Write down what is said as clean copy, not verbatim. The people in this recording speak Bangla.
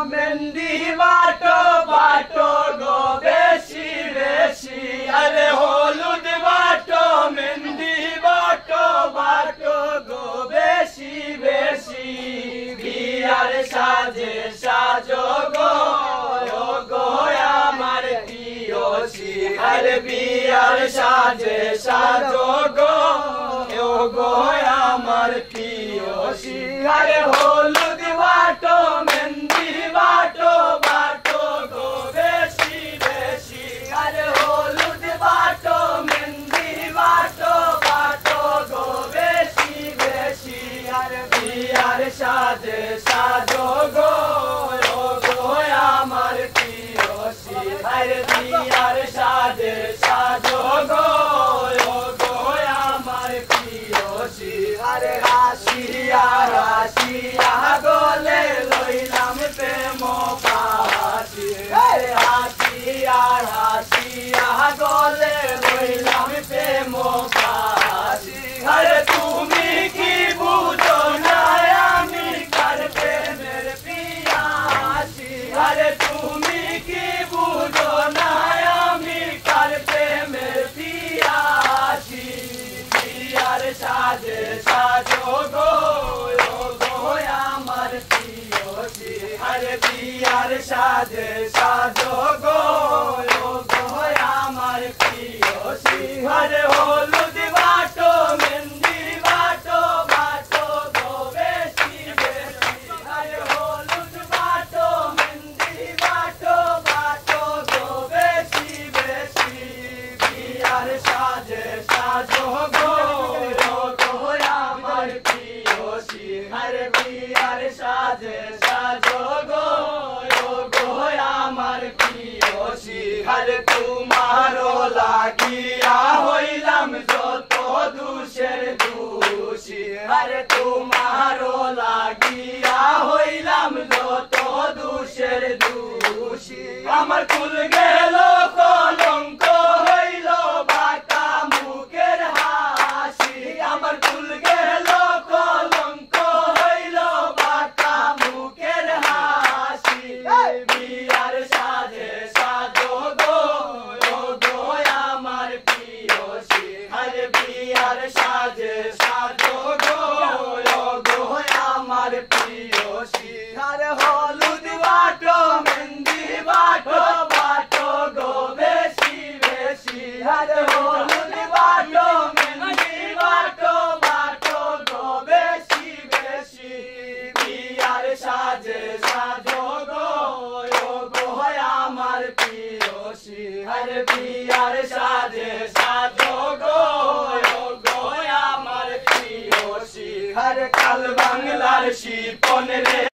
মেহেন্দি বাটো বাটো গো বেশি বেশি আরে হলুদ বাটো মেহেন্দি বাটো বাটো গো বেশি বেশি বিয়ার সাজে সাজো গো আমার প্রিয়সী আরে বিয়ার সাজে সাজো গো আমার প্রিয়সী আরে হলুদ বাটো মেহেন্দি বাটো বাটো গো বেশি বেশি আরে হলুদ বাটো মেহেন্দি বাটো বাটো গো বেশি বেশি আরে বিয়ার সাজে সাজো গো আমার প্রিয়সী আরে বিয়ার সাজে সাজো গো আমার প্রিয়সী আরে হাসিয়া হাসিয়া গলে লইলাম প্রেম পাশি আরে হাসিয়া হাসিয়া গলে লইলাম প্রেম পাশি আরে তুমি কি বুঝো না আমি কার প্রেমের পিয়াসী আরে তুমি কি বুঝো না আমি কার প্রেমের পিয়াসী বিয়ার সাজে সাজো গো আমার প্রিয়সী আরে বিয়ার সাজে সাজো গো আমার প্রিয়সী আরে হলুদ বাটো মেহেন্দি বাটো বাটো গো বেশি বেশি আরে হলুদ বাটো মেহেন্দি বাটো বাটো গো বেশি বেশি বিয়ার সাজে সাজো গো আমার প্রিয়সী আরে বিয়ার সাজে সাজো গো আমার প্রিয়সী আরে তোমারও লাগিয়া হইলাম যত দুষের দোষী আরে তোমারও লাগিয়া হইলাম যত দুষের দোষী আমার কুল গেল কলঙ্ক হইল বাঁকা মুখের হাসি আমার কুল গেল কলঙ্ক হইল বাঁকা মুখের হাসি বিয়ার সাজে সাজো গো আমার প্রিয়সী আরে বিয়ার সাজে সাজো গো আমার প্রিয়সী আরে হলুদ বাটো মেহেন্দি বাটো বাটো গো বেশি বেশি আরে হলুদ বাটো মেহেন্দি বাটো বাটো গো বেশি বেশি বিয়ার সাজে সাজো গো আমার প্রিয়সী আরে বিয়ার সাজে সাজো গো আমার প্রিয়সী আরে কাল বাংলার শিপন রে